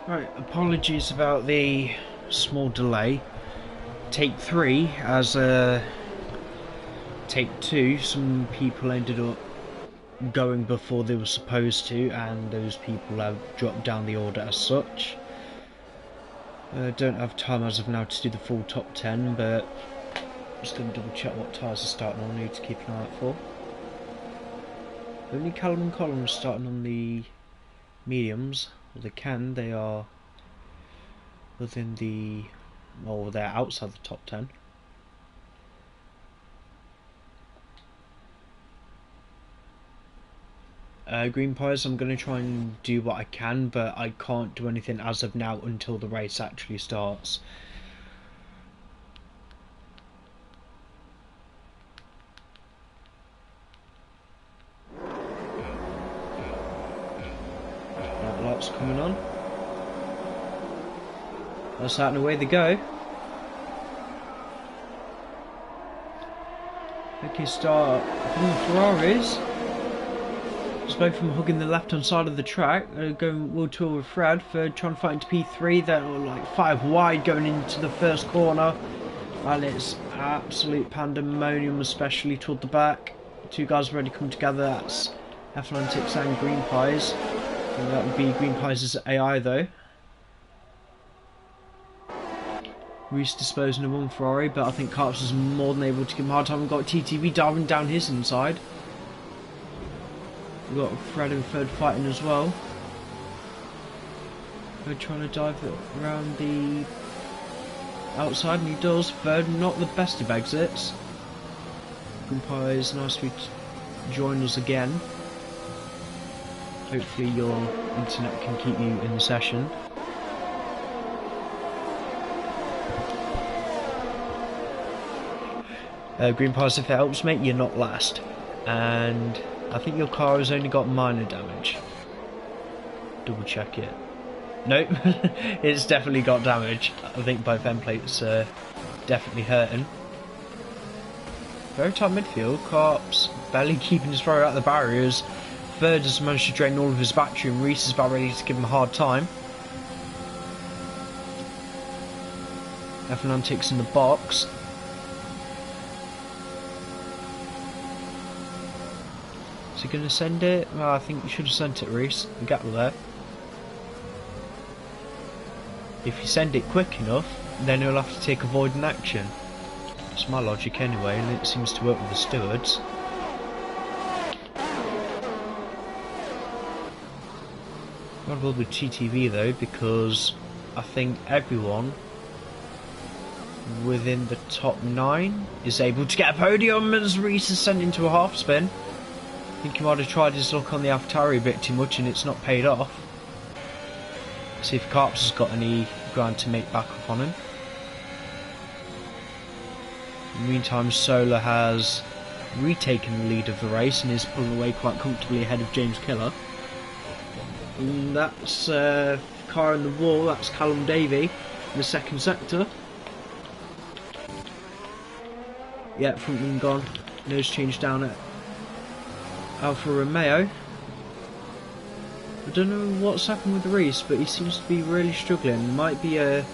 Right, apologies about the small delay. Take 3 as take 2, some people ended up going before they were supposed to, and those people have dropped down the order as such. Don't have time as of now to do the full top 10, but I'm just going to double check what tyres are starting on. I need to keep an eye out for. Only Callum and Colin are starting on the mediums. Well, they are within the, well, they're outside the top 10. Green Pies, I'm going to try and do what I can, but I can't do anything as of now until the race actually starts. That light's coming on. That's out and away they go. Okay, start from the Ferraris. Just both from hugging the left hand side of the track, going world tour with Fred for trying to fight into P3. They're like 5 wide going into the first corner, and it's absolute pandemonium, especially toward the back. Two guys already come together. That's Atlantics and Green Pies. And that would be Green Pies' AI though. Reese disposing of one Ferrari, but I think Carps was more than able to give him a hard time. We've got TTV diving down his inside. We've got Fred and Fred fighting as well. Fred trying to dive it around the outside, and he does. Fred, not the best of exits. Green Pies, nice to join us again. Hopefully your internet can keep you in the session. Green Pies, if it helps mate, you're not last. And I think your car has only got minor damage. Double check it. Nope, it's definitely got damage. I think both end plates are definitely hurting. Very tight midfield. Carps barely keeping his throw out the barriers. Third has managed to drain all of his battery, and Reese is about ready to give him a hard time. Atlantics in the box. Is he going to send it? Well, I think you should have sent it, Reese. The gap there. If you send it quick enough, then he'll have to take avoidant action. That's my logic anyway, and it seems to work with the stewards. Not well with TTV though, because I think everyone within the top 9 is able to get a podium as Reese is sent into a half spin. I think he might have tried his luck on the AlphaTauri a bit too much and it's not paid off. See if Carps has got any ground to make back up on him. In the meantime, Solar has retaken the lead of the race and is pulling away quite comfortably ahead of James Killer. And that's car in the wall, that's Callum Davey in the second sector. Yeah, front wing gone, nose change down at Alfa Romeo. I don't know what's happened with Reese, but he seems to be really struggling. Might be a...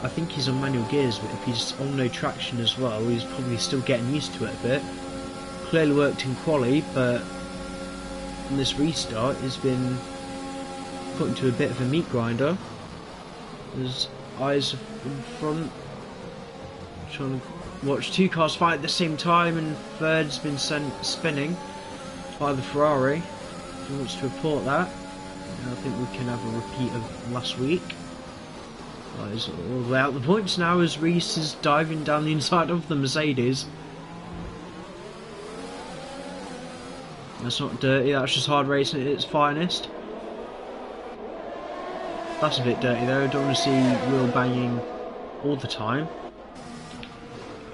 I think he's on manual gears, but if he's on no traction as well, he's probably still getting used to it a bit. Clearly worked in quali, but on this restart he's been put into a bit of a meat grinder. His eyes in front, trying to watch two cars fight at the same time, and third's been sent spinning by the Ferrari. He wants to report that. And I think we can have a repeat of last week. He's all the way out the points now as Reese is diving down the inside of the Mercedes. That's not dirty, that's just hard racing at its finest. That's a bit dirty though, I don't want to see wheel banging all the time.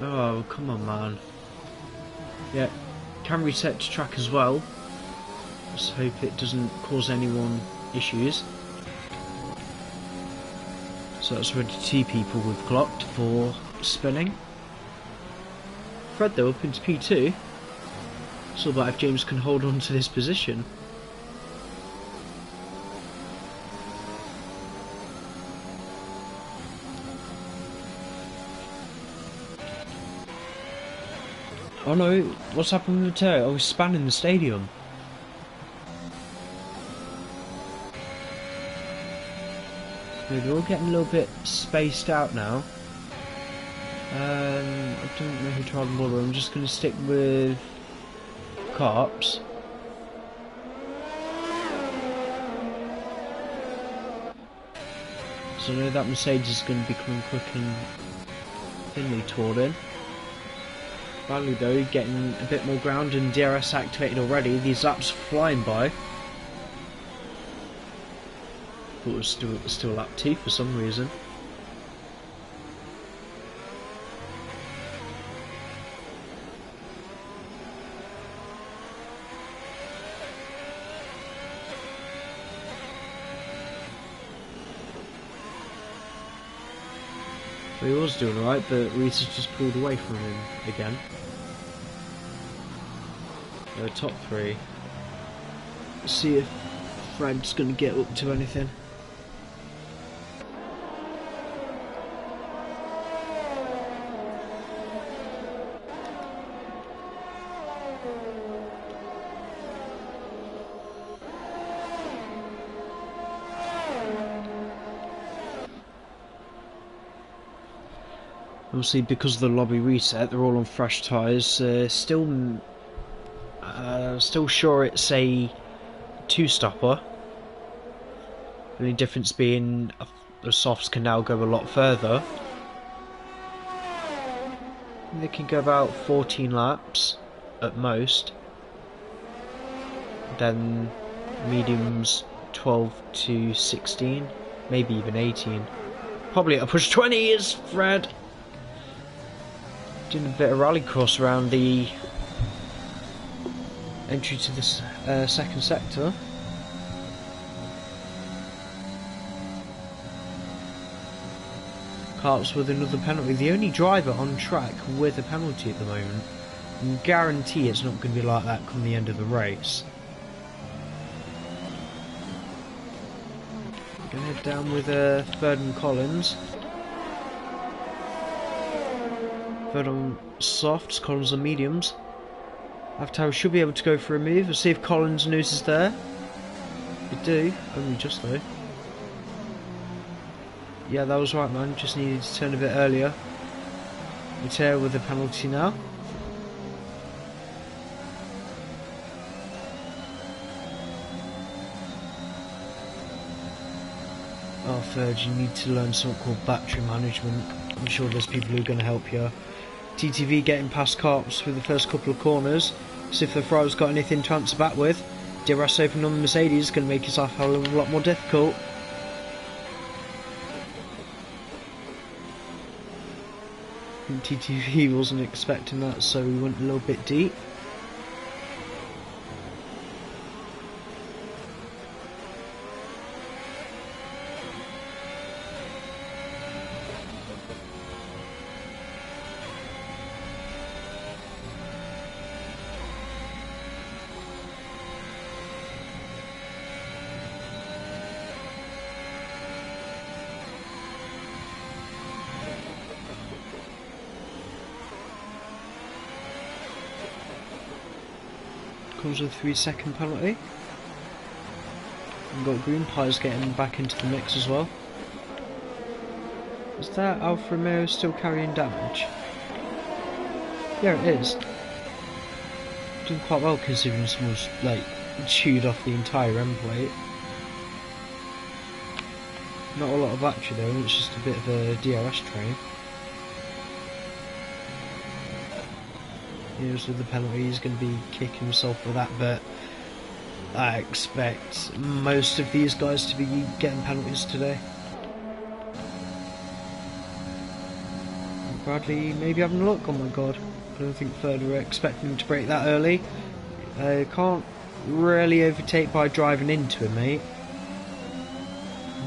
Oh, come on man. Yeah, can reset to track as well. Just hope it doesn't cause anyone issues. So that's already 2 people we've clocked for spinning. Fred though up into P2. So about if James can hold on to this position. Oh no, what's happened with the turret? I was spanning the stadium. Yeah, they're all getting a little bit spaced out now. I don't know who to ride more. I'm just going to stick with Carps. So I know that Mercedes is going to be coming quick and thinly toward in. Finally though, getting a bit more ground and DRS activated already. These laps are flying by. Thought it was still lap 2 for some reason. So he was doing alright, but Reese's just pulled away from him again. Top 3. Let's see if Fred's going to get up to anything. Obviously, because of the lobby reset, they're all on fresh tyres. Still sure it's a two-stopper. The only difference being the softs can now go a lot further. They can go about 14 laps at most. Then mediums 12 to 16, maybe even 18. Probably at a push 20 is Fred. Doing a bit of rallycross around the entry to this second sector. Carps with another penalty. The only driver on track with a penalty at the moment. And guarantee it's not going to be like that come the end of the race. We're going to head down with Third and Collins. Third on softs, Collins on mediums. After should be able to go for a move. Let's see if Collins knows is there. They do, only just though. Yeah, that was right, man. Just needed to turn a bit earlier. Mateo with a penalty now. Oh, Third, you need to learn something called battery management. I'm sure there's people who are going to help you. TTV getting past Carps with the first couple of corners. See if the Ferrari's got anything to answer back with. DRS open on the Mercedes is going to make his life a lot more difficult. TTV wasn't expecting that, so we went a little bit deep. Comes with a 3-second penalty. We've got Green Pies getting back into the mix as well. Is that Alfa Romeo still carrying damage? Yeah, it is. Doing quite well considering someone's like chewed off the entire end plate. Not a lot of battery though, it's just a bit of a DRS train. Here's with the penalty, he's going to be kicking himself for that, but I expect most of these guys to be getting penalties today. Bradley maybe having a look, oh my god. I don't think Third were expecting him to break that early. Can't really overtake by driving into him, mate.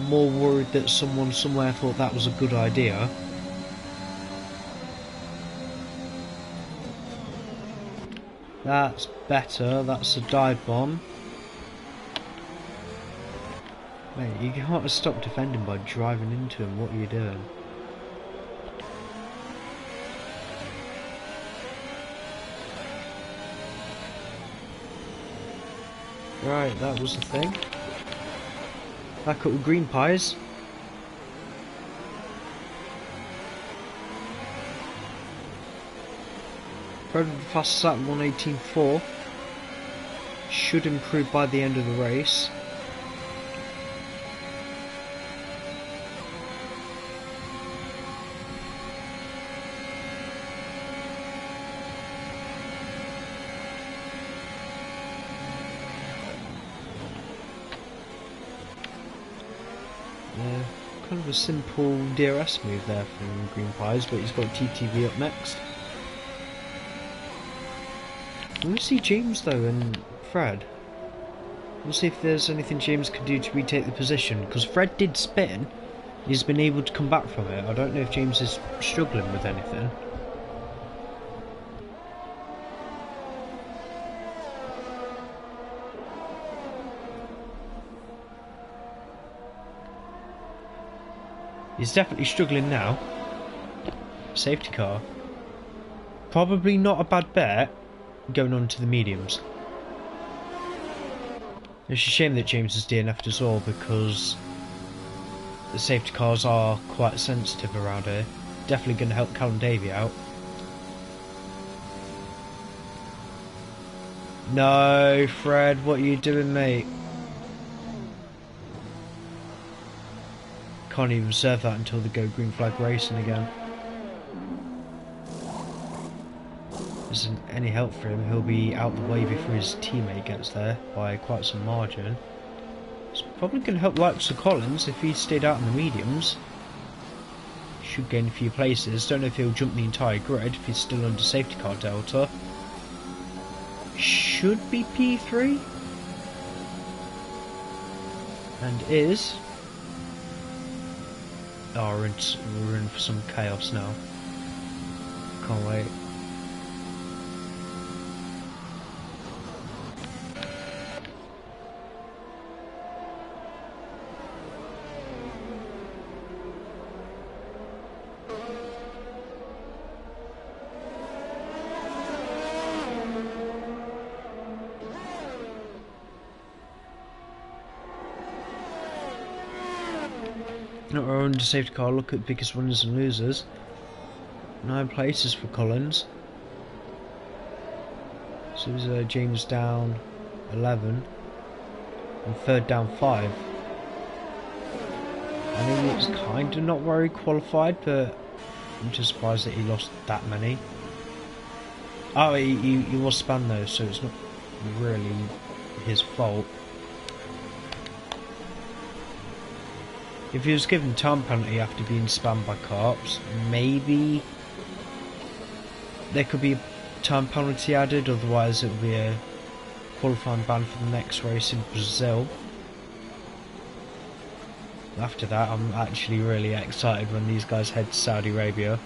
More worried that someone somewhere thought that was a good idea. That's better, that's a dive bomb. Mate, you can't stop defending by driving into him, what are you doing? Right, that was the thing. Back up with green pies. Fred with the fastest lap 1:18.4. Should improve by the end of the race. Yeah, kind of a simple DRS move there from Green Pies, but he's got TTV up next. I want to see James though and Fred. We'll see if there's anything James can do to retake the position, because Fred did spin. He's been able to come back from it. I don't know if James is struggling with anything. He's definitely struggling now. Safety car. Probably not a bad bet going on to the mediums. It's a shame that James is DNF'd as well, because the safety cars are quite sensitive around here. Definitely going to help Callum Davey out. No, Fred, what are you doing, mate? Can't even serve that until they go green flag racing again. Isn't any help for him. He'll be out the way before his teammate gets there by quite some margin. It's probably going to help likes of Collins if he stayed out in the mediums. Should gain a few places. Don't know if he'll jump the entire grid if he's still under safety car delta. Should be P3. And is. Oh, we're in for some chaos now. Can't wait. Not our under safety car. Look at biggest winners and losers. 9 places for Collins. So it was James down 11 and third down 5. I know he was kind of not very qualified, but I'm just surprised that he lost that many. Oh, he was spun though, so it's not really his fault. If he was given time penalty after being spammed by cops, maybe there could be a time penalty added, otherwise it would be a qualifying ban for the next race in Brazil. After that, I'm actually really excited when these guys head to Saudi Arabia,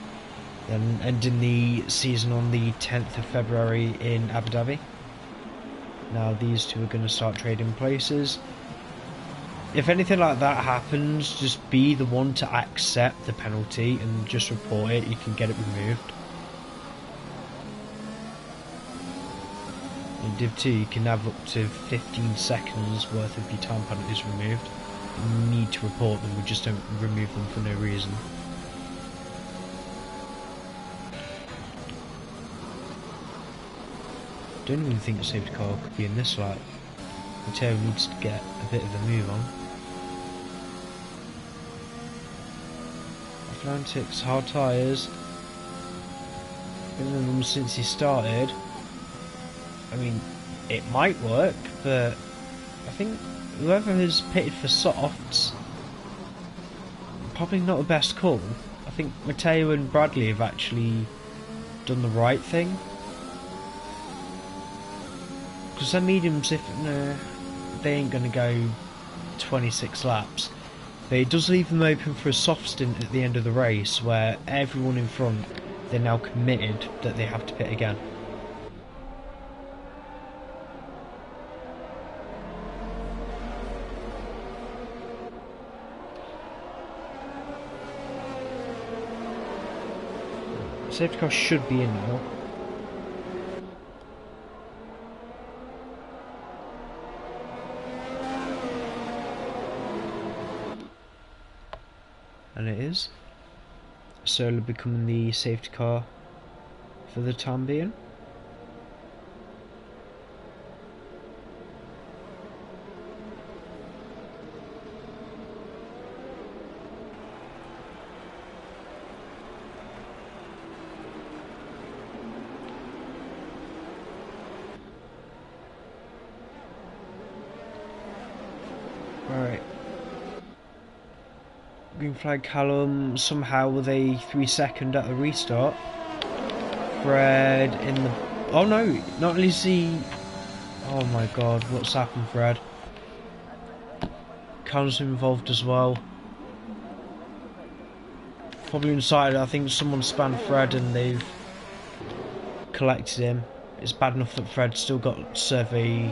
then ending the season on the 10th of February in Abu Dhabi. Now these two are going to start trading places. If anything like that happens, just be the one to accept the penalty and just report it. You can get it removed. In Div 2 you can have up to 15 seconds worth of your time penalties removed. You need to report them, we just don't remove them for no reason. Don't even think the safety car could be in this lap. Matteo needs to get a bit of a move on. Atlantic's hard tyres. Been in them since he started. I mean, it might work, but I think whoever has pitted for softs, probably not the best call. I think Matteo and Bradley have actually done the right thing. Because their mediums, if they ain't going to go 26 laps. But it does leave them open for a soft stint at the end of the race where everyone in front, they're now committed that they have to pit again. Safety car should be in now. and it is. Solo becoming the safety car for the time being. Right. Green flag Callum, somehow with a 3-second at the restart. Fred in the... Oh no, not only is he... Oh my god, what's happened, Fred? Callum's involved as well. Probably inside, I think someone spanned Fred and they've collected him. It's bad enough that Fred still got to serve a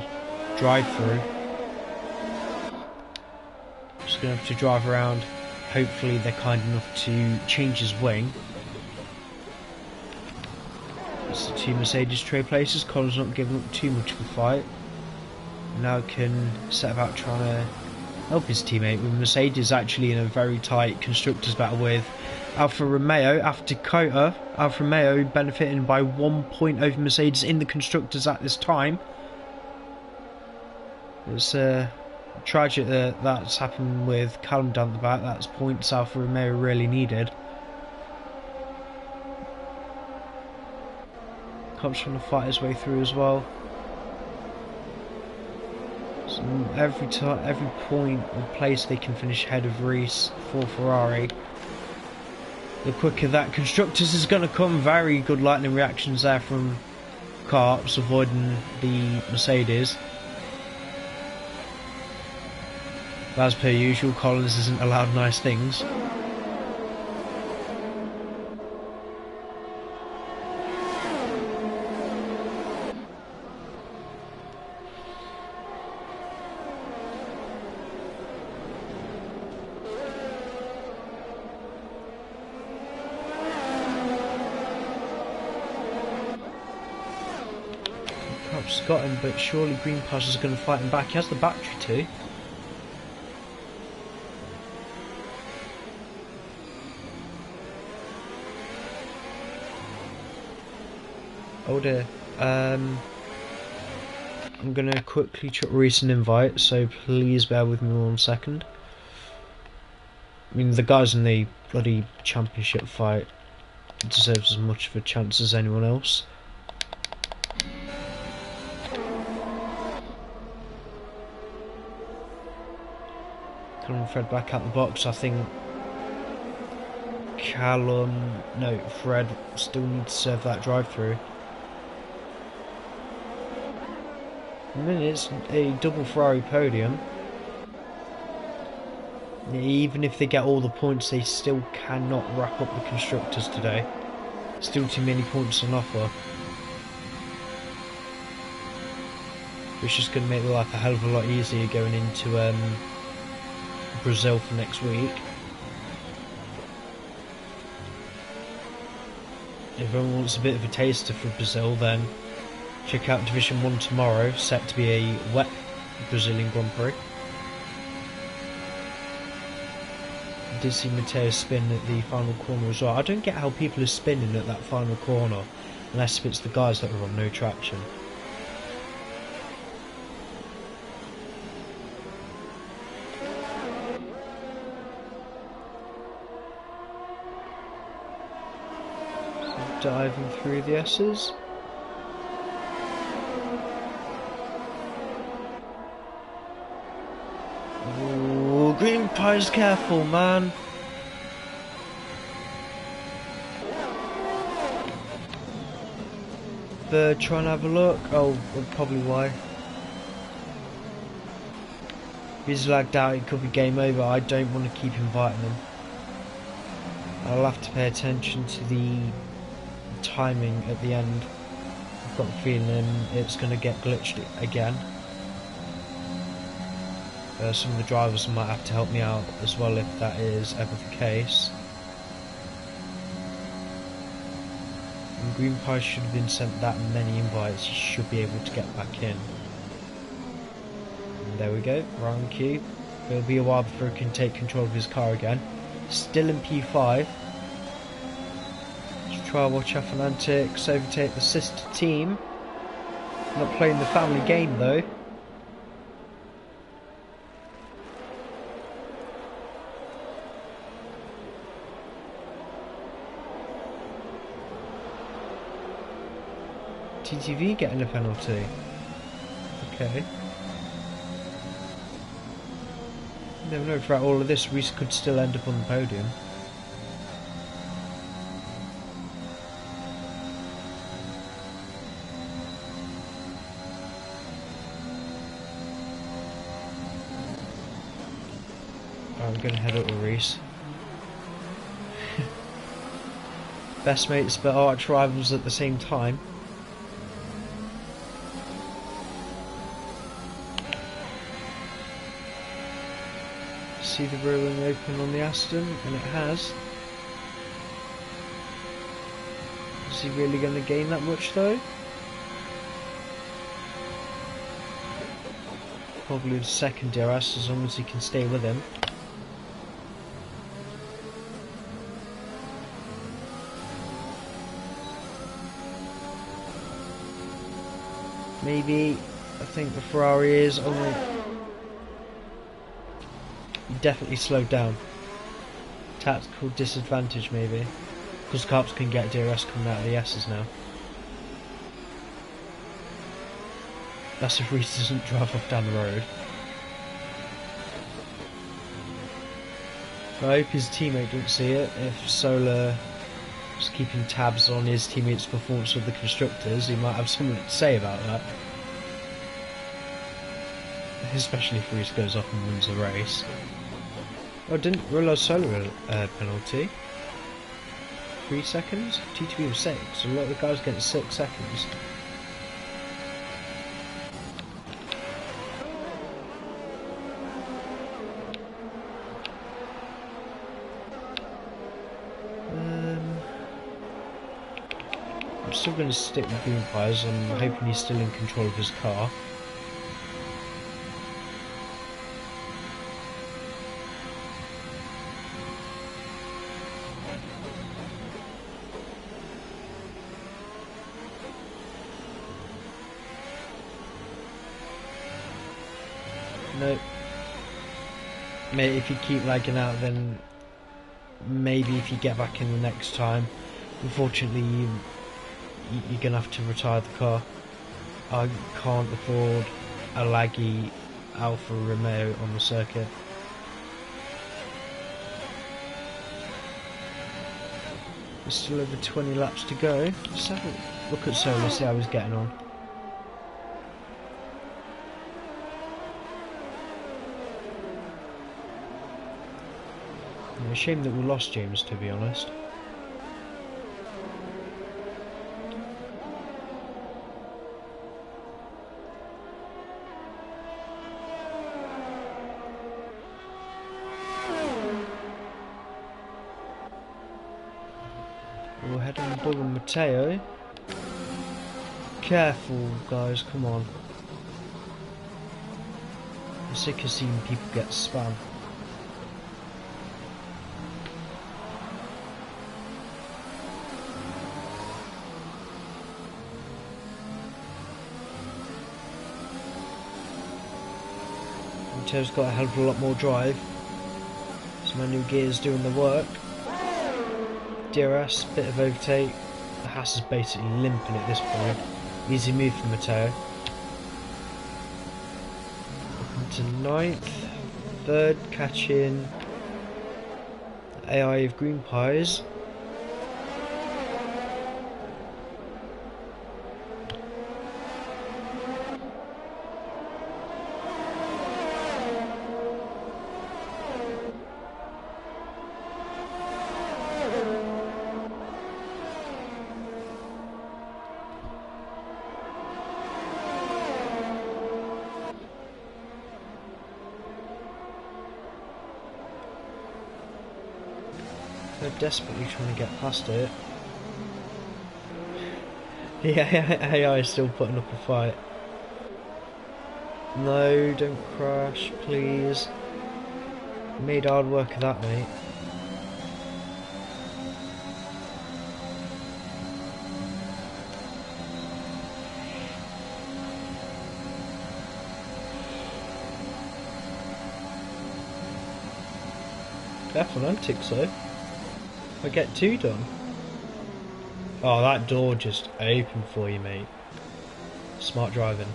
drive-through. Just going to have to drive around. Hopefully they're kind enough to change his wing. It's the two Mercedes trade places. Colin's not giving up too much of a fight. Now can set about trying to help his teammate, with Mercedes actually in a very tight constructors battle with Alfa Romeo after Dakota. Alfa Romeo benefiting by 1 point over Mercedes in the constructors at this time. It's tragic that that's happened with Callum down the back. That's points Alfa Romeo really needed. Cops trying to fight his way through as well. So every point or place they can finish ahead of Reese for Ferrari, the quicker that constructors is going to come. Very good lightning reactions there from Carps, avoiding the Mercedes. But as per usual, Collins isn't allowed nice things. Carps got him, but surely Green Pass is going to fight him back. He has the battery too. Oh dear. I'm gonna quickly chuck Reese an invite, so please bear with me 1 second. I mean, the guys in the bloody championship fight deserves as much of a chance as anyone else. Callum and Fred back out the box. I think Fred still needs to serve that drive-through. I mean, it's a double Ferrari podium. Even if they get all the points, they still cannot wrap up the constructors today. Still too many points on offer. Which is going to make life a hell of a lot easier going into Brazil for next week. If everyone wants a bit of a taster for Brazil, then check out Division 1 tomorrow, set to be a wet Brazilian Grand Prix. I did see Matteo spin at the final corner as well. I don't get how people are spinning at that final corner, unless if it's the guys that are on no traction. So diving through the S's. Ooh, green pies, careful, man. Bird trying to have a look. Oh, probably why. If he's lagged out, it could be game over. I don't want to keep inviting him. I'll have to pay attention to the timing at the end. I've got a feeling it's going to get glitched again. Some of the drivers might have to help me out as well if that is ever the case. And Green Pie should have been sent that many invites, he should be able to get back in. And there we go, round Q. It'll be a while before he can take control of his car again. Still in P5. Let's try watch Atlantics overtake the sister team. Not playing the family game though. TTV getting a penalty. Okay. Never know, throughout all of this, Reese could still end up on the podium. I'm going to head up with Reese. Best mates but arch rivals at the same time. See the rear-wing open on the Aston, and it has. Is he really going to gain that much though? Probably the second DRS, as long as he can stay with him. Maybe, I think the Ferrari is only... Definitely slowed down. Tactical disadvantage maybe. Because Carps can get DRS coming out of the S's now. That's if Reese doesn't drive off down the road. I hope his teammate don't see it. If Solar is keeping tabs on his teammate's performance with the constructors, he might have something to say about that. Especially if Reese goes off and wins the race. Oh, I didn't realise Solar penalty. 3 seconds? T2 was 6, so a lot of the guys get 6 seconds. I'm still going to stick with green tyres. I'm hoping he's still in control of his car. No. Mate, if you keep lagging out, then maybe if you get back in the next time, unfortunately you're gonna have to retire the car. I can't afford a laggy Alfa Romeo on the circuit. There's still over 20 laps to go. Let's have a look at Solar, see how he's getting on. A shame that we lost James, to be honest. We'll head on board with Matteo. Careful, guys, come on. I'm sick of seeing people get spam. Matteo's got a hell of a lot more drive. So my new gear's doing the work. DRS, bit of overtake. The Haas is basically limping at this point. Easy move from Matteo. Welcome to 9th. 3rd, catching AI of Green Pies. They're desperately trying to get past it. The AI is still putting up a fight. No, don't crash, please. You made hard work of that, mate. Careful, don't tick so. I get 2 done. Oh, that door just opened for you, mate. Smart driving.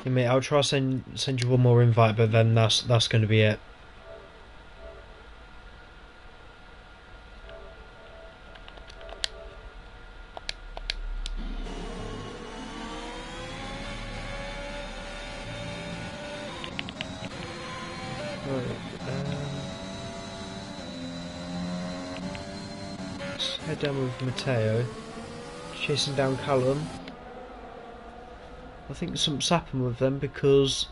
Yeah, mate, I'll try to send you one more invite, but then that's going to be it. Let's head down with Matteo, chasing down Callum. I think something's happened with them because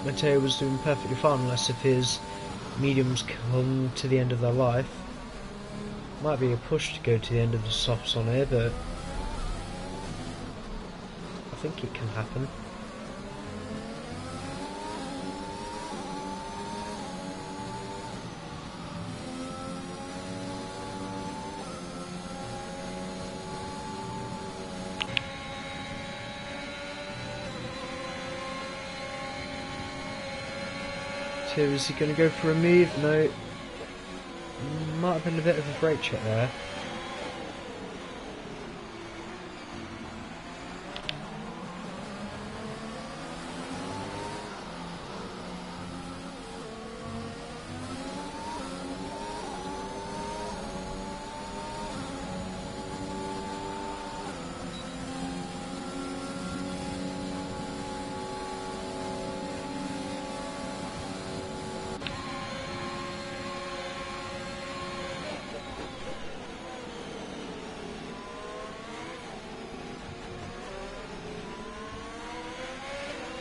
Matteo was doing perfectly fine unless if his mediums come to the end of their life. Might be a push to go to the end of the softs on here, but I think it can happen. So is he going to go for a move? No. Might have been a bit of a brake check there.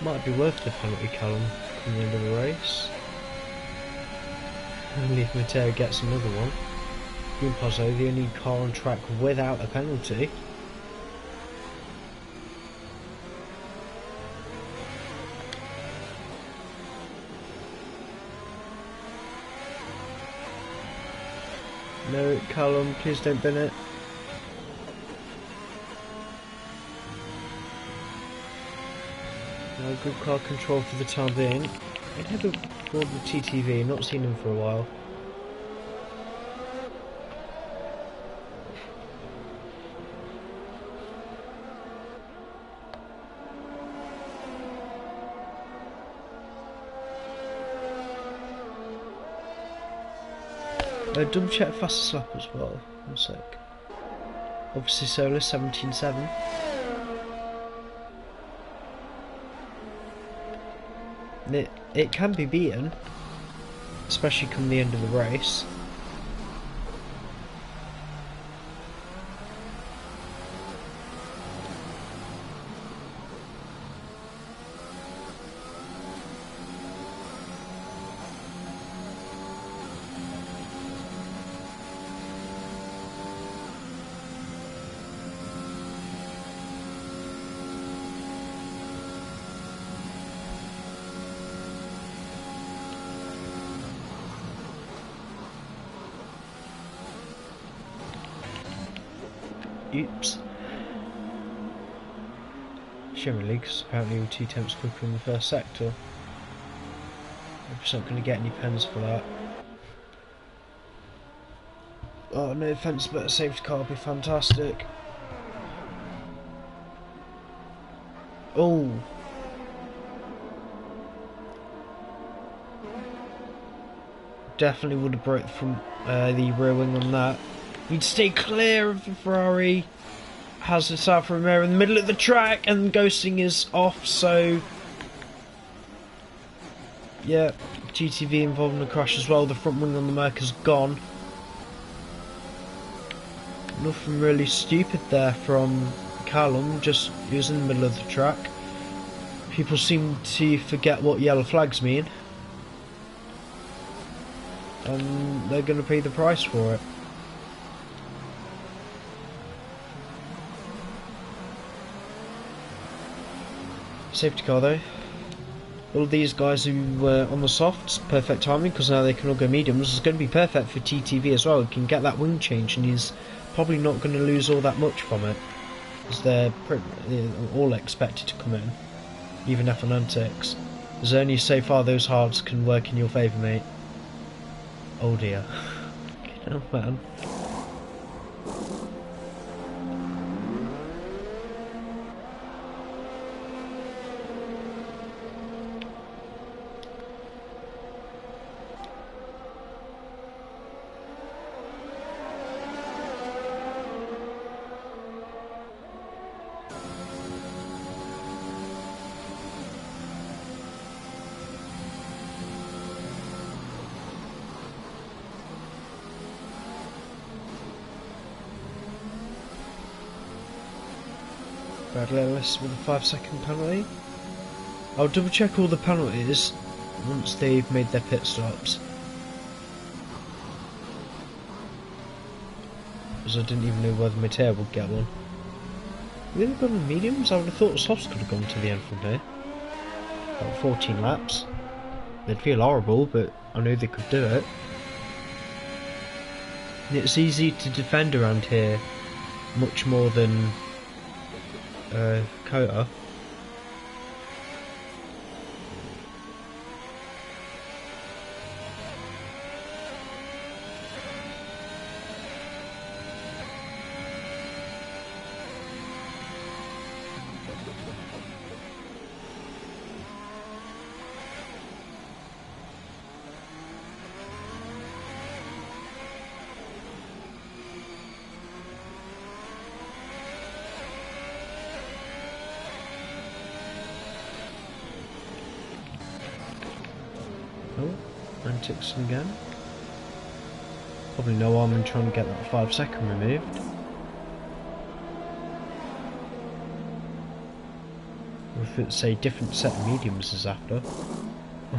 Might be worth the penalty, Callum, from the end of the race. And if Matteo gets another one. Green Pozzo, the only car on track without a penalty. No, Callum, please don't bin it. No, good car control for the time being. I'd head aboard the TTV, not seen him for a while. Double check fastest lap as well. 1 sec. Obviously Solar 17.7. It can be beaten, especially come the end of the race. Oops. Shimmer leaks, apparently with 2 temps quicker in the first sector. I'm just not going to get any pens for that. Oh, no offence, but a safety car would be fantastic. Oh! Definitely would have broke from the rear wing on that. Need to stay clear of the Ferrari. Has this Alfa Romeo in the middle of the track, and ghosting is off, so yeah, GTV involved in the crash as well. The front wing on the Merca's gone. Nothing really stupid there from Callum, just he was in the middle of the track. People seem to forget what yellow flags mean, and they're going to pay the price for it. Safety car though. all these guys who were on the softs, perfect timing because now they can all go mediums. It's going to be perfect for TTV as well. He can get that wing change and he's probably not going to lose all that much from it. Because they're all expected to come in, even F106. There's only so far those hards can work in your favour, mate. Oh dear. Oh man. Bradley Ellis with a 5-second penalty. I'll double check all the penalties once they've made their pit stops. Because I didn't even know whether Mateo would get one. Really gone on mediums? I would have thought softs could have gone to the end from here. About 14 laps. They'd feel horrible, but I know they could do it. And it's easy to defend around here, much more than Kota. Oh, antics again. Probably no harm in trying to get that 5-second removed. Or if it's a different set of mediums is after.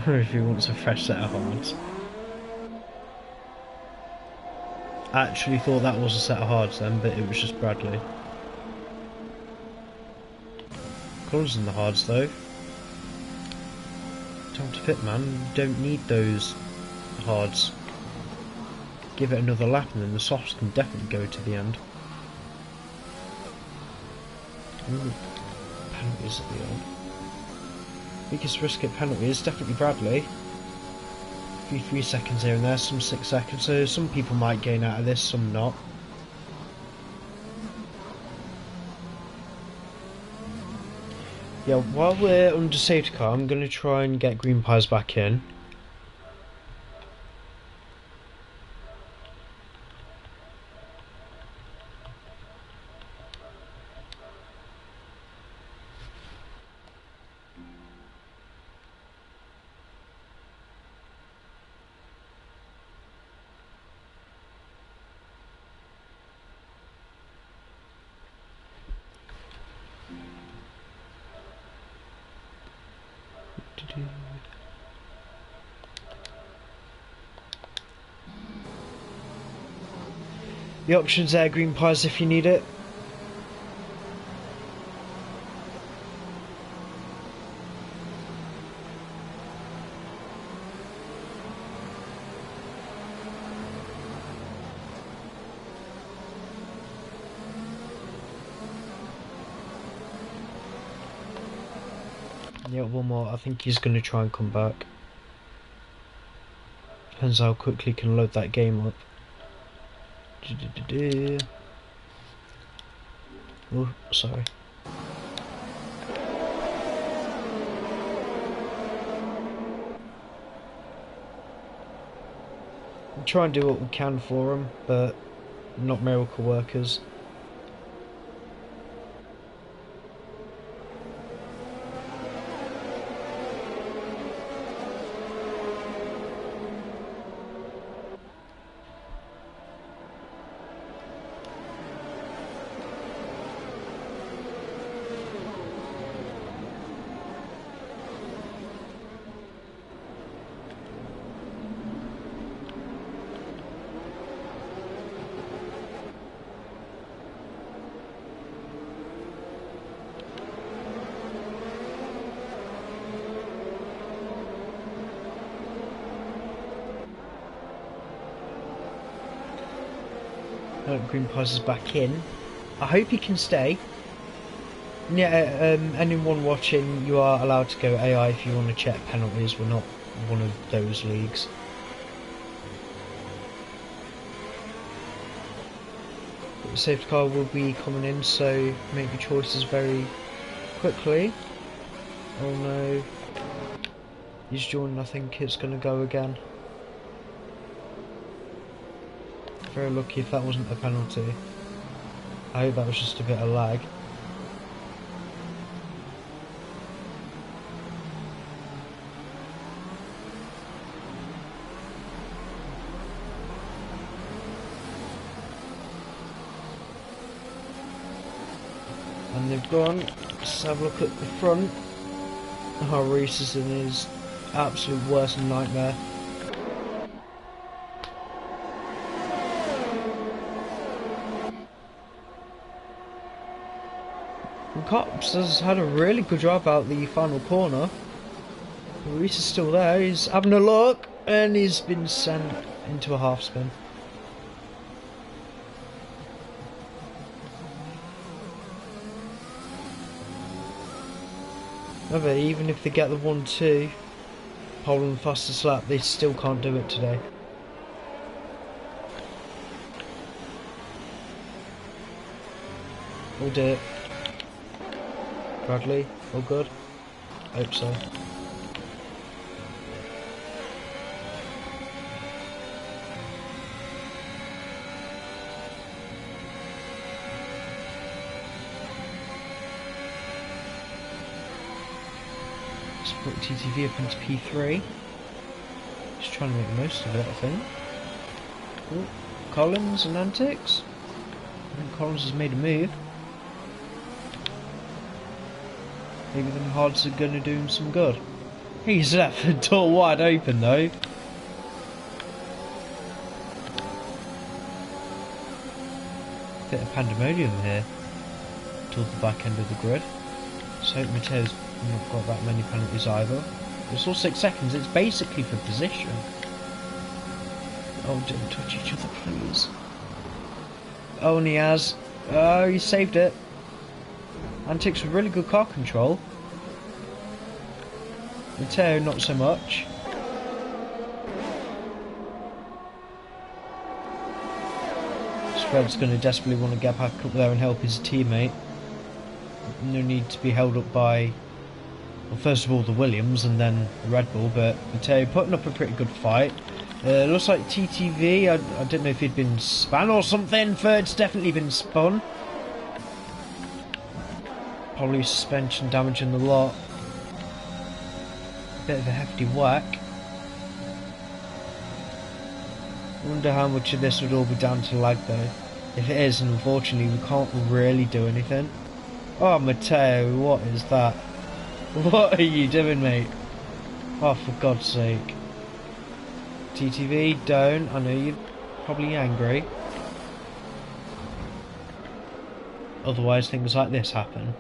Or if he wants a fresh set of hards. I actually thought that was a set of hards then, but it was just Bradley. Colours in the hards though. Time to pit, man. You don't need those hards. Give it another lap and then the softs can definitely go to the end. Ooh, penalties at the end. Biggest risk at penalty is definitely Bradley. A few 3 seconds here and there, some 6 seconds, so some people might gain out of this, some not. Yeah, while we're under safety car, I'm going to try and get green pies back in. The options there, green pies if you need it. Yeah, one more. I think he's going to try and come back. Depends how quickly he can load that game up. Oh, sorry. We'll try and do what we can for him, but not miracle workers. Green passes back in. I hope he can stay. Yeah, anyone watching, you are allowed to go AI if you want to check penalties. We're not one of those leagues. The safety car will be coming in, so make your choices very quickly. Oh no. He's joined, I think it's going to go again. Very lucky if that wasn't a penalty. I hope that was just a bit of lag. And they've gone. Let's have a look at the front. Oh, Reese is in his absolute worst nightmare. And Cops has had a really good job out the final corner. Reese is still there. He's having a look, and he's been sent into a half spin. However, even if they get the 1-2, Poland fastest lap, they still can't do it today. We'll do it. Bradley, all good? Hope so. Put TTV up into P3. Just trying to make the most of it, I think. Ooh, Collins and antics. I think Collins has made a move. Maybe them hards are going to do him some good. He's left the door wide open though. Bit of pandemonium here. Toward the back end of the grid. So hope Matteo's not got that many penalties either. It's all 6 seconds, it's basically for position. Oh, don't touch each other, please. Oh, and he has. Oh, he saved it. Antics with really good car control. Matteo, not so much. Fred's going to desperately want to get back up there and help his teammate. No need to be held up by, well, first of all the Williams and then the Red Bull, but Matteo putting up a pretty good fight. Looks like TTV, I don't know if he'd been spun or something. Third's definitely been spun. Probably suspension damaging the lot. Bit of a hefty whack. I wonder how much of this would all be down to lag though. If it is, unfortunately we can't really do anything. Oh, Matteo, what is that? What are you doing, mate? Oh, for God's sake. TTV, don't. I know you're probably angry. Otherwise, things like this happen.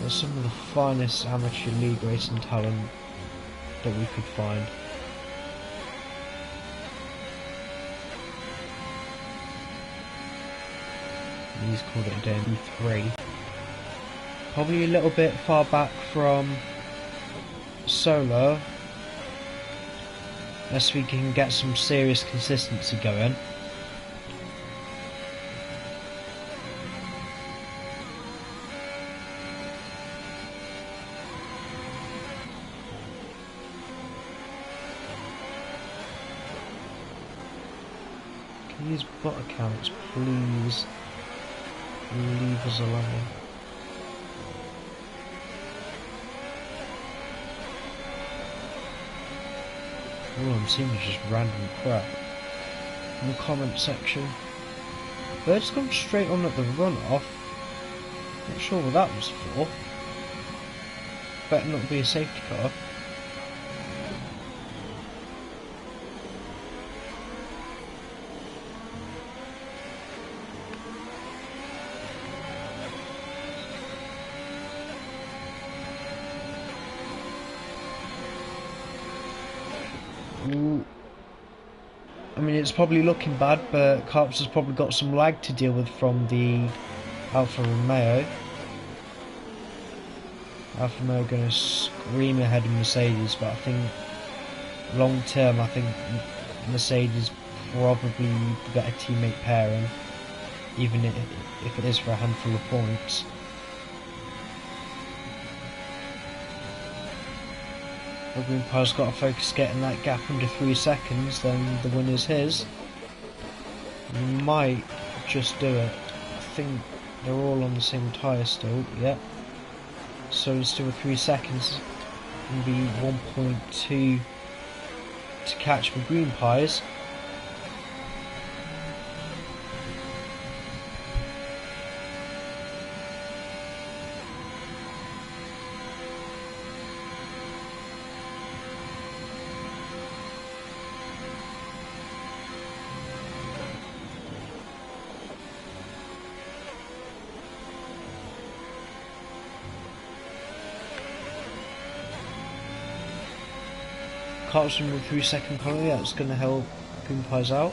Some of the finest amateur league racing talent that we could find. He's called it a day in E3. Probably a little bit far back from Solo, unless we can get some serious consistency going. These bot accounts, please leave us alone. All I'm seeing is just random crap in the comment section. They're just gone straight on at the runoff. Not sure what that was for. Better not be a safety car. Ooh. I mean, it's probably looking bad, but Carps has probably got some lag to deal with from the Alfa Romeo. Alfa Romeo going to scream ahead of Mercedes, but I think long term, I think Mercedes probably the better teammate pairing, even if it is for a handful of points. But Green Pile's got to focus getting that gap under 3 seconds, then the winner's his. He might just do it. I think they're all on the same tyre still, yeah. So it's still 3 seconds and be 1.2 to catch with Green Pies. Carlson with 3 second penalty, that's going to help Green Pies out.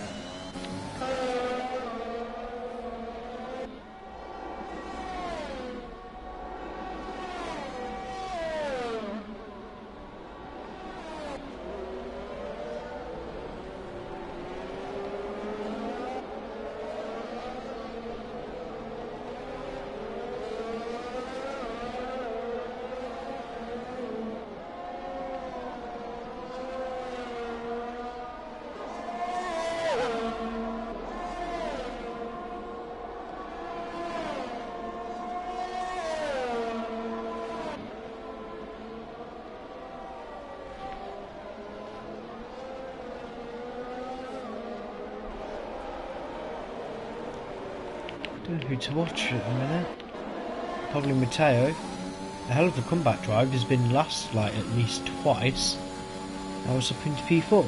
Don't know who to watch at the minute. Probably Matteo. A hell of a comeback drive. He's been last like at least twice. Now it's up into P4.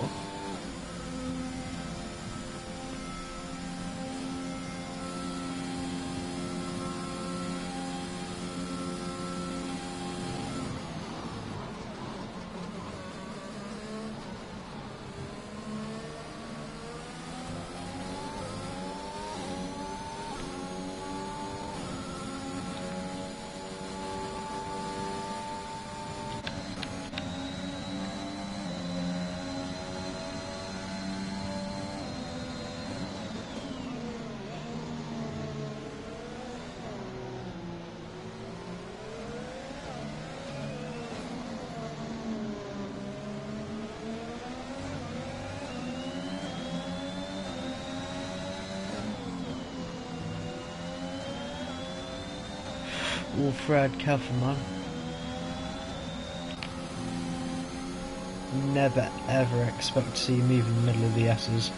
Oh, Fred, careful man. Never ever expect to see him move in the middle of the S's.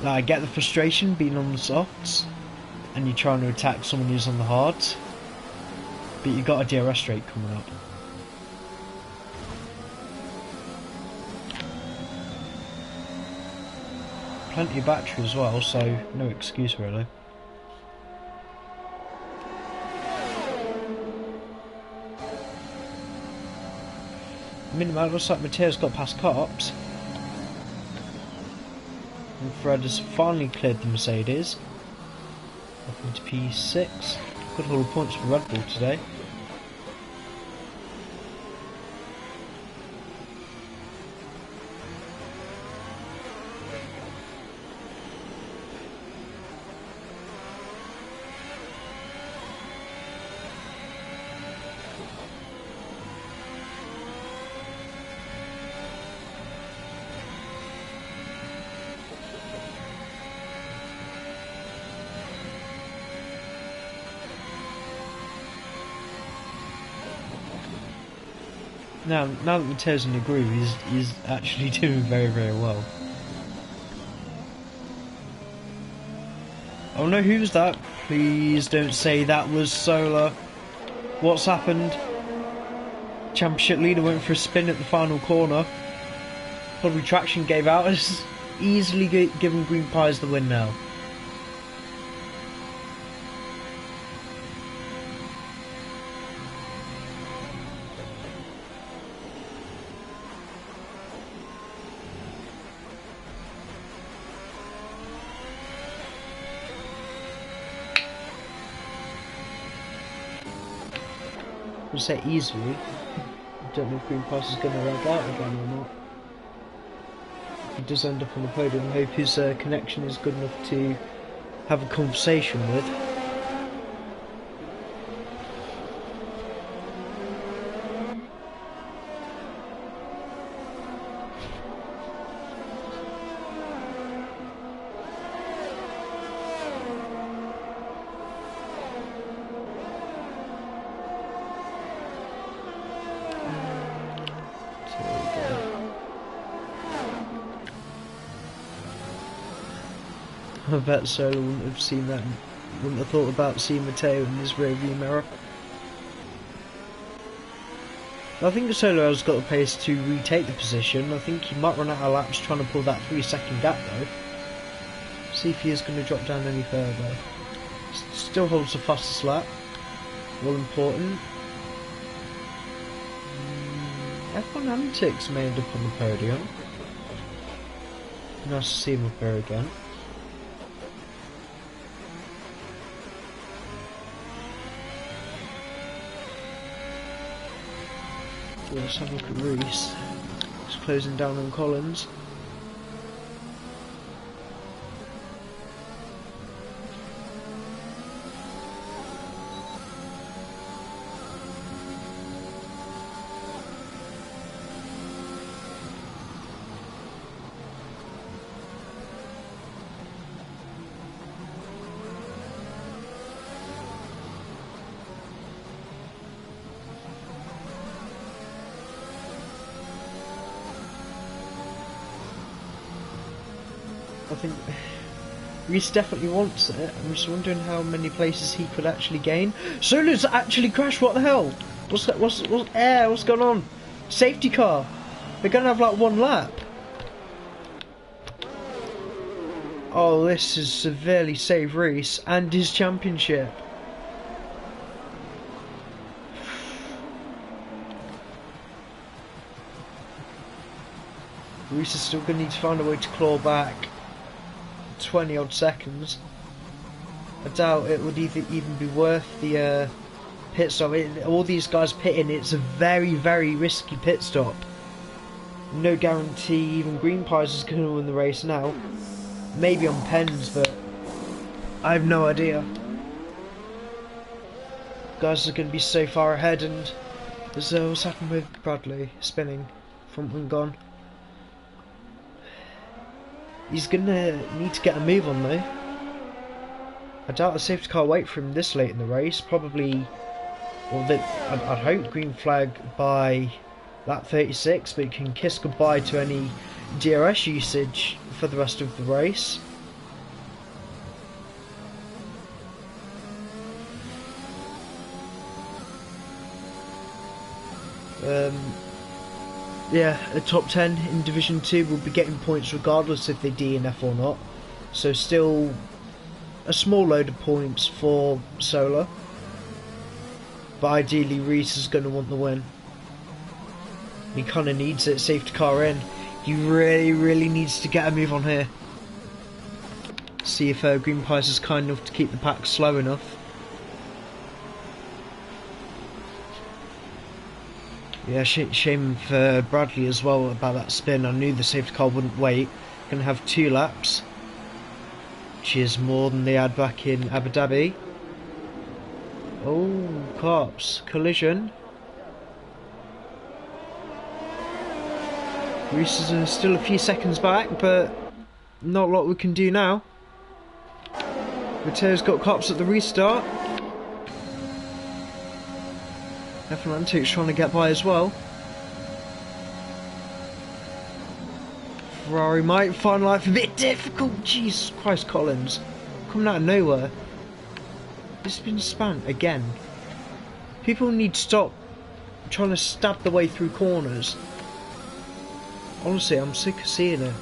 Now, I get the frustration being on the softs and you're trying to attack someone who's on the hards, but you got a DRS straight coming up. Plenty of battery as well, so no excuse really. Meanwhile, it looks like Matteo's got past Cops. And Fred has finally cleared the Mercedes. Up into P6. Good haul of points for Red Bull today. Now that Matteo's in the groove, he's actually doing very, very well. Oh no, who's that? Please don't say that was Solar. What's happened? Championship leader went for a spin at the final corner. Probably traction gave out. It's easily given Green Pies the win now. I'll say easily. I don't know if Green Price is going to lag out again or not. If he does end up on the podium, I hope his connection is good enough to have a conversation with. I bet Solo wouldn't have seen that, wouldn't have thought about seeing Matteo in his rearview mirror. I think Solo has got the pace to retake the position. I think he might run out of laps trying to pull that 3-second gap though. See if he is going to drop down any further. Still holds the fastest lap. All important. F1 Antics may end up on the podium. Nice to see him up there again. Let's have a look at Reese. He's closing down on Collins. I think Reese definitely wants it. I'm just wondering how many places he could actually gain. Solo's actually crashed. What the hell? What's that? What's going on? Safety car. They're gonna have like one lap. Oh, this has severely saved Reese and his championship. Reese is still gonna need to find a way to claw back 20 odd seconds. I doubt it would even be worth the pit stop. All these guys pitting, it's a very, very risky pit stop. No guarantee even Green Pies is going to win the race now. Maybe on pens, but I have no idea. Guys are going to be so far ahead, and there's what's happened with Bradley spinning, front wing gone. He's gonna need to get a move on though. I doubt the safety car will wait for him this late in the race. Probably, well, I'd hope green flag by lap 36, but he can kiss goodbye to any DRS usage for the rest of the race. Yeah, a top 10 in Division 2 will be getting points regardless if they DNF or not. So still a small load of points for Solar. But ideally Reese is going to want the win. He kind of needs it, safety car in. He really needs to get a move on here. See if Green Pies is kind enough to keep the pack slow enough. Yeah, shame for Bradley as well about that spin. I knew the safety car wouldn't wait. Going to have 2 laps, which is more than they had back in Abu Dhabi. Oh, cops. Collision. Reese is still a few seconds back, but not a lot we can do now. Matteo's got cops at the restart. F1 Antics trying to get by as well. Ferrari might find life a bit difficult. Jesus Christ, Collins. Coming out of nowhere. This has been spanned again. People need to stop trying to stab their way through corners. Honestly, I'm sick of seeing it.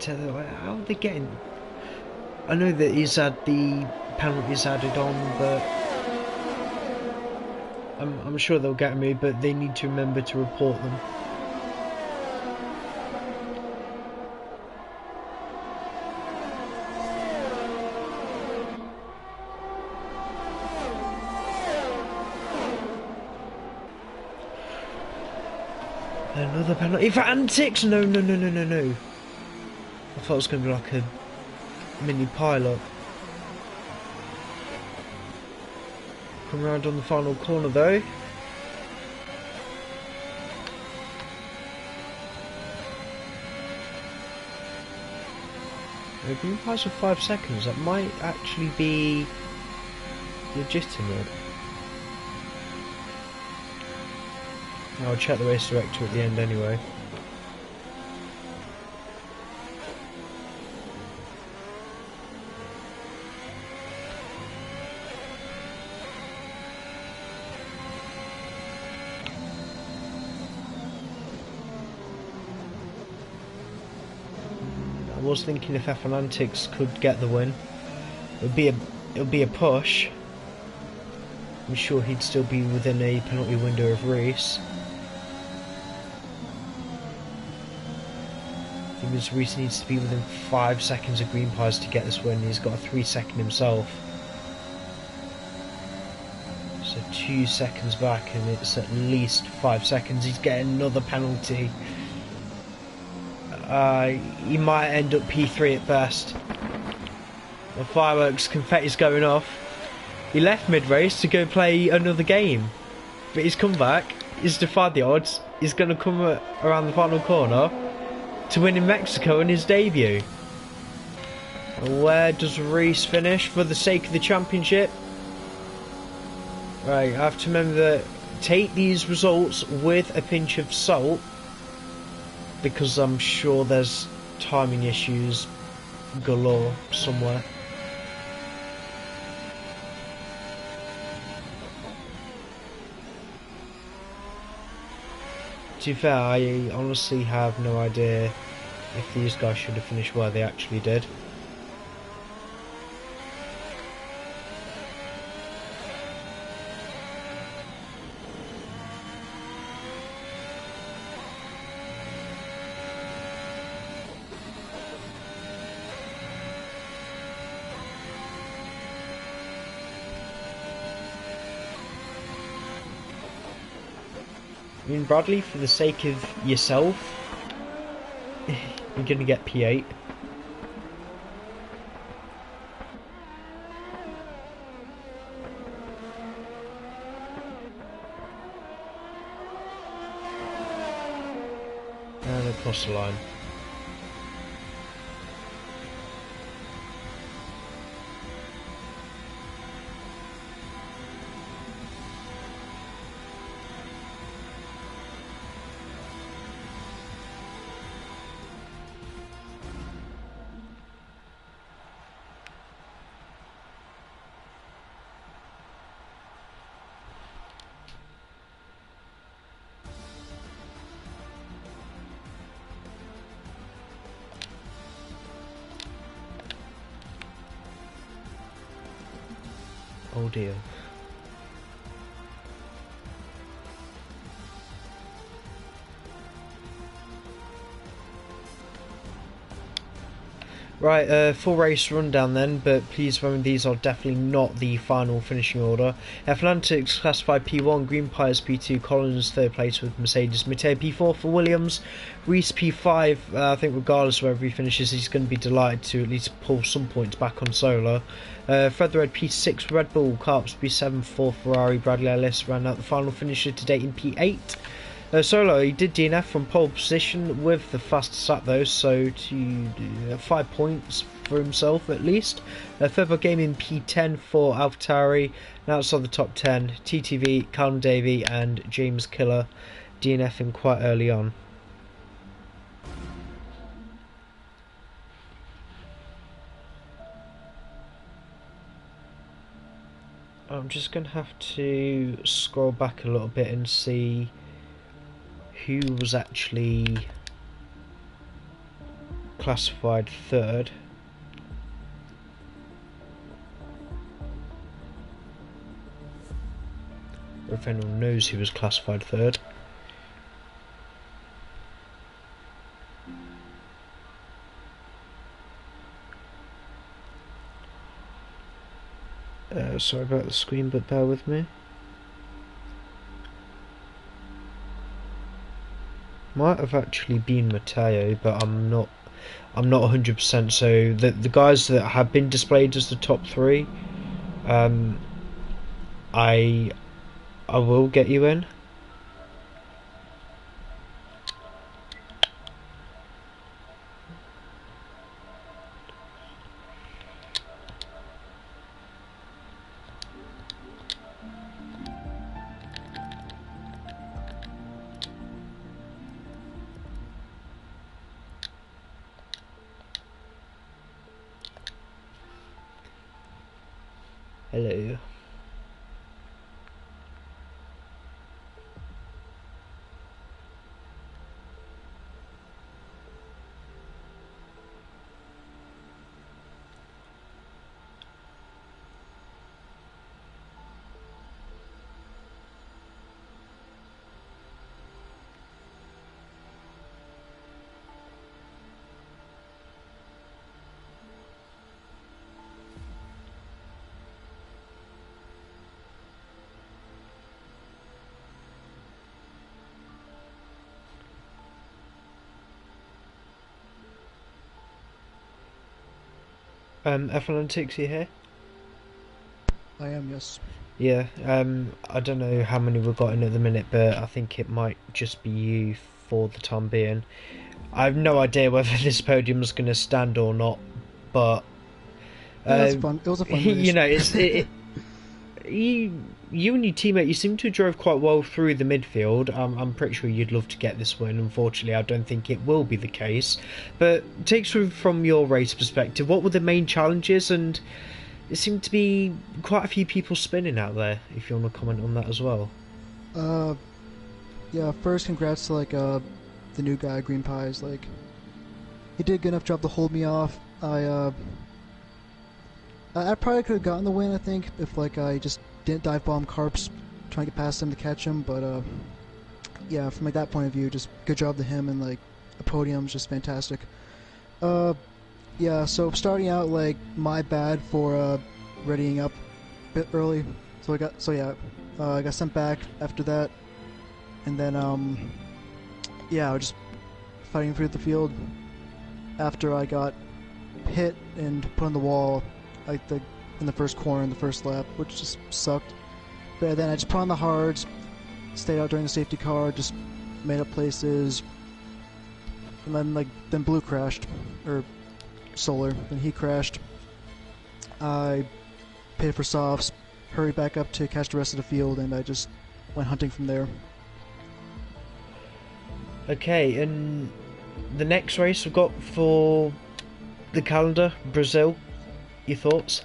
How are they getting? I know that he's had the penalties added on, but I'm sure they'll get me. But they need to remember to report them. Another penalty for antics! No, no, no, no, no, no. I thought it was going to be like a mini pilot. Come around on the final corner though. Green pass for 5 seconds, that might actually be legitimate. I'll check the race director at the end anyway. I was thinking if F1 Antics could get the win, it would be a push. I'm sure he'd still be within a penalty window of Reese. I think Reese needs to be within 5 seconds of green pies to get this win. He's got a 3-second himself. So 2 seconds back and it's at least 5 seconds. He's getting another penalty. He might end up P3 at best. The fireworks, confetti's going off. He left mid-race to go play another game. But he's come back, he's defied the odds. He's going to come around the final corner to win in Mexico in his debut. Where does Reese finish for the sake of the championship? Right, I have to remember that take these results with a pinch of salt, because I'm sure there's timing issues galore somewhere. To be fair, I honestly have no idea if these guys should have finished where they actually did. I mean, Bradley, for the sake of yourself, you're going to get P8. And across the line. Oh dear. Right, full race rundown then, but please remember these are definitely not the final finishing order. Atlantics classified P1, Green Pies P2, Collins third place with Mercedes, Mateo P4 for Williams, Reese P5. I think regardless of wherever he finishes, he's going to be delighted to at least pull some points back on Solar. Featherhead P6 for Red Bull, Carps P7 for Ferrari, Bradley Ellis ran out the final finisher to date in P8. Solo, he did DNF from pole position with the fastest lap though, so to 5 points for himself at least. Feather Gaming P10 for AlphaTauri, and outside the top 10, TTV, Callum Davey and James Killer DNFing quite early on. I'm just going to have to scroll back a little bit and see who was actually classified third. Or if anyone knows who was classified third. Sorry about the screen, but bear with me. might have actually been Matteo, but I'm not. I'm not 100%. So the guys that have been displayed as the top three, um, I I will get you in. Hello. F-Analytics, you here? I am, yes. Yeah, I don't know how many we've got in at the minute, but I think it might just be you for the time being. I have no idea whether this podium's going to stand or not, but Yeah, that's fun. It was a fun race. you know, you and your teammate, you seem to drove quite well through the midfield. I'm pretty sure you'd love to get this win. Unfortunately, I don't think it will be the case. But take us through from your race perspective. What were the main challenges? And it seemed to be quite a few people spinning out there. If you want to comment on that as well. Uh, yeah. First, congrats to the new guy, Green Pies. Like, he did a good enough job to hold me off. I probably could have gotten the win. I think if I just didn't dive bomb Carps, trying to get past him to catch him. But yeah, from that point of view, just good job to him, and the podium's just fantastic. Yeah. So starting out, my bad for readying up a bit early. So I got sent back after that, and then yeah, I was just fighting through the field after I got hit and put on the wall in the first corner in the first lap, which just sucked. But then I just put on the hards, stayed out during the safety car, just made up places, and then Blue crashed, or Solar, then he crashed. I paid for softs, hurried back up to catch the rest of the field, and I just went hunting from there. Okay, and the next race we've got for the calendar, Brazil. Your thoughts?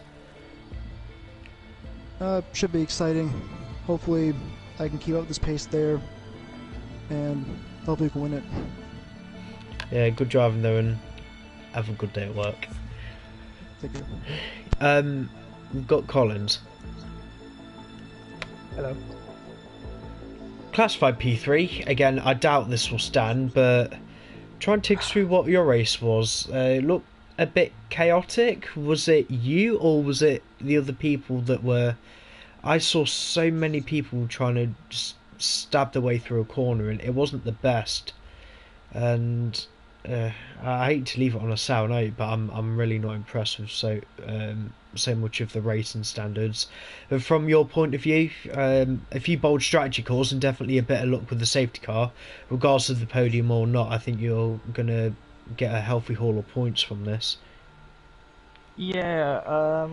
Should be exciting. Hopefully, I can keep up this pace there, and hopefully we can win it. Yeah, good driving though, and have a good day at work. Thank you. We've got Collins. Hello. Classified P3. Again, I doubt this will stand, but try and take us through what your race was. It looked a bit chaotic. Was it you, or was it the other people that were... I saw so many people trying to just stab their way through a corner, and it wasn't the best. And I hate to leave it on a sour note, but I'm really not impressed with so much of the racing standards. But from your point of view, a few bold strategy calls and definitely a bit of luck with the safety car, regardless of the podium or not. I think you're gonna get a healthy haul of points from this. Yeah,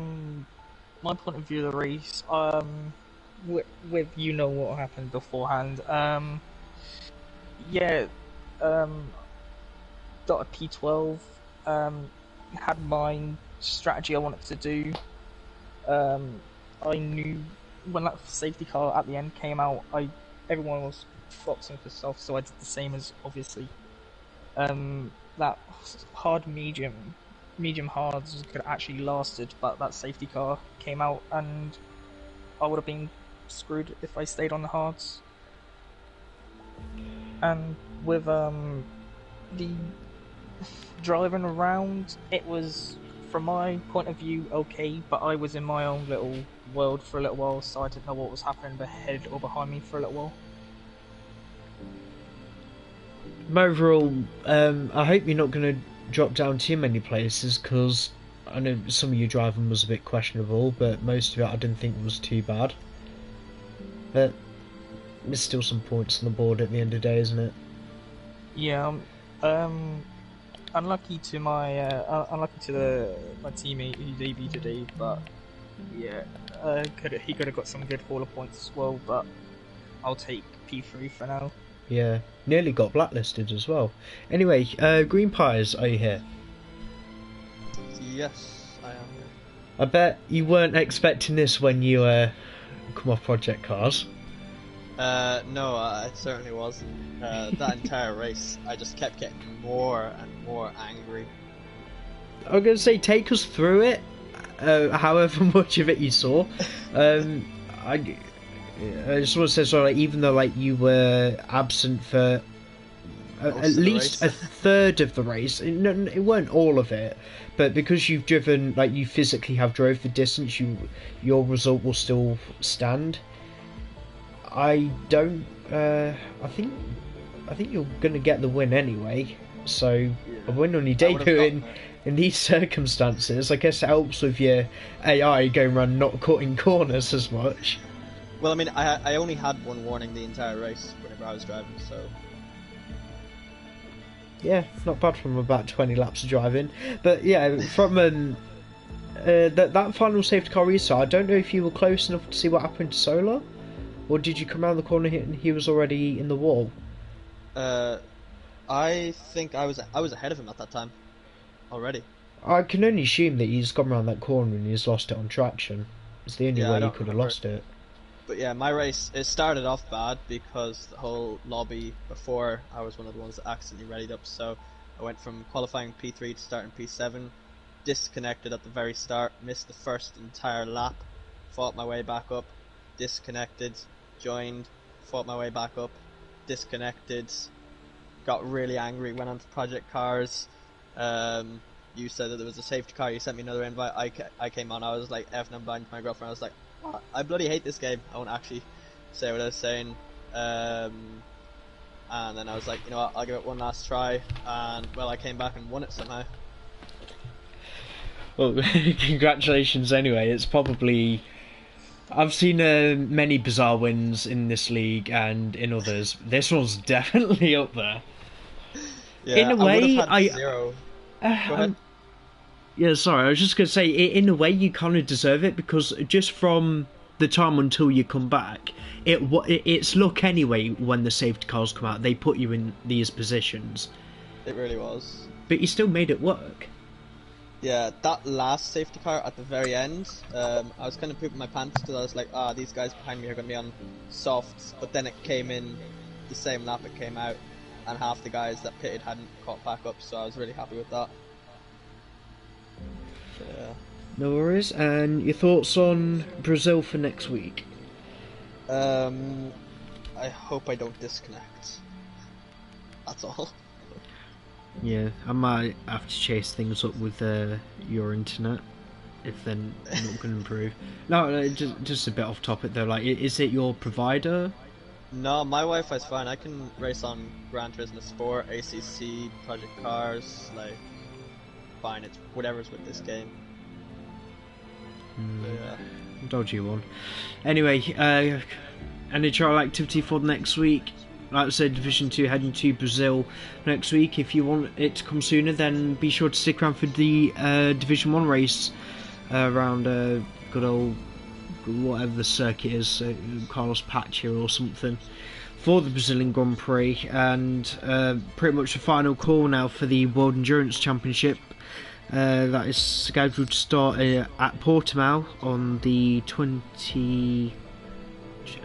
my point of view of the race, with you know what happened beforehand, yeah, got a P12, had my strategy I wanted to do. I knew when that safety car at the end came out, everyone was boxing for stuff, so I did the same as obviously. That hard medium hards could actually lasted, but that safety car came out and I would have been screwed if I stayed on the hards. And with the driving around, it was, from my point of view, okay, but I was in my own little world for a little while, so I didn't know what was happening ahead or behind me for a little while. overall, I hope you're not going to drop down too many places, because I know some of your driving was a bit questionable, but most of it I didn't think was too bad. But there's still some points on the board at the end of the day, isn't it? Yeah, unlucky to my my teammate who debuted today, but yeah, he could have got some good faller points as well. But I'll take P3 for now. Yeah, nearly got blacklisted as well. Anyway, Green Pies, are you here? Yes, I am. I bet you weren't expecting this when you come off Project Cars. No, I certainly wasn't. That entire race, I just kept getting more and more angry. I was going to say, take us through it, however much of it you saw. I just want to say, sorry, even though like you were absent for at least a third of the race, it weren't all of it, but because you've driven, like you physically have drove the distance, your result will still stand. I think you're gonna get the win anyway. So yeah. A win on your debut in these circumstances, I guess it helps with your AI going around not cutting corners as much. Well, I mean, I only had one warning the entire race whenever I was driving, so... Yeah, not bad from about 20 laps of driving. But yeah, from that final safety car restart, I don't know if you were close enough to see what happened to Solar, or did you come around the corner and he was already in the wall? I think I was ahead of him at that time, already. I can only assume that he's gone around that corner and he's lost it on traction. It's the only way he could have lost it. But yeah, my race, it started off bad because the whole lobby before, I was one of the ones that accidentally readied up, so I went from qualifying P3 to starting P7, disconnected at the very start, missed the first entire lap, fought my way back up, disconnected, joined, fought my way back up, disconnected, got really angry, went on to Project Cars. You said that there was a safety car, you sent me another invite, I came on, I was like effing and blind to my girlfriend, I was like, I bloody hate this game. I won't actually say what I was saying. And then I was like, you know what, I'll give it one last try. And, well, I came back and won it somehow. Well, congratulations anyway. It's probably... I've seen many bizarre wins in this league and in others. This one's definitely up there. Yeah, in a way, Go ahead. Yeah, sorry, I was just going to say, in a way you kind of deserve it, because just from the time until you come back, it's luck anyway when the safety cars come out. They put you in these positions. It really was. But you still made it work. Yeah, that last safety car at the very end, I was kind of pooping my pants because I was like, these guys behind me are going to be on softs, but then it came in the same lap it came out, and half the guys that pitted hadn't caught back up, so I was really happy with that. Yeah. No worries. And your thoughts on Brazil for next week? I hope I don't disconnect. That's all. Yeah, I might have to chase things up with your internet if they're not going to improve. No, just a bit off topic though. Like, is it your provider? No, my Wi-Fi's fine. I can race on Gran Turismo Sport, ACC, Project Cars, like. Fine, it's whatever's with this game. Yeah. Dodgy one. Anyway, Nhrl activity for next week. Like I said, Division 2 heading to Brazil next week. If you want it to come sooner, then be sure to stick around for the Division 1 race around good old, whatever the circuit is, Carlos Pacha or something, for the Brazilian Grand Prix. And pretty much the final call now for the World Endurance Championship. That is scheduled to start at Portimao on the 20...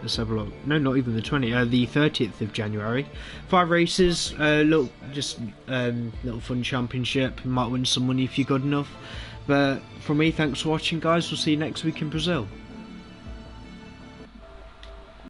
Let's have a look. No, not even the 20th. The 30th of January. 5 races. Little fun championship. You might win some money if you're good enough. But from me, thanks for watching, guys. We'll see you next week in Brazil.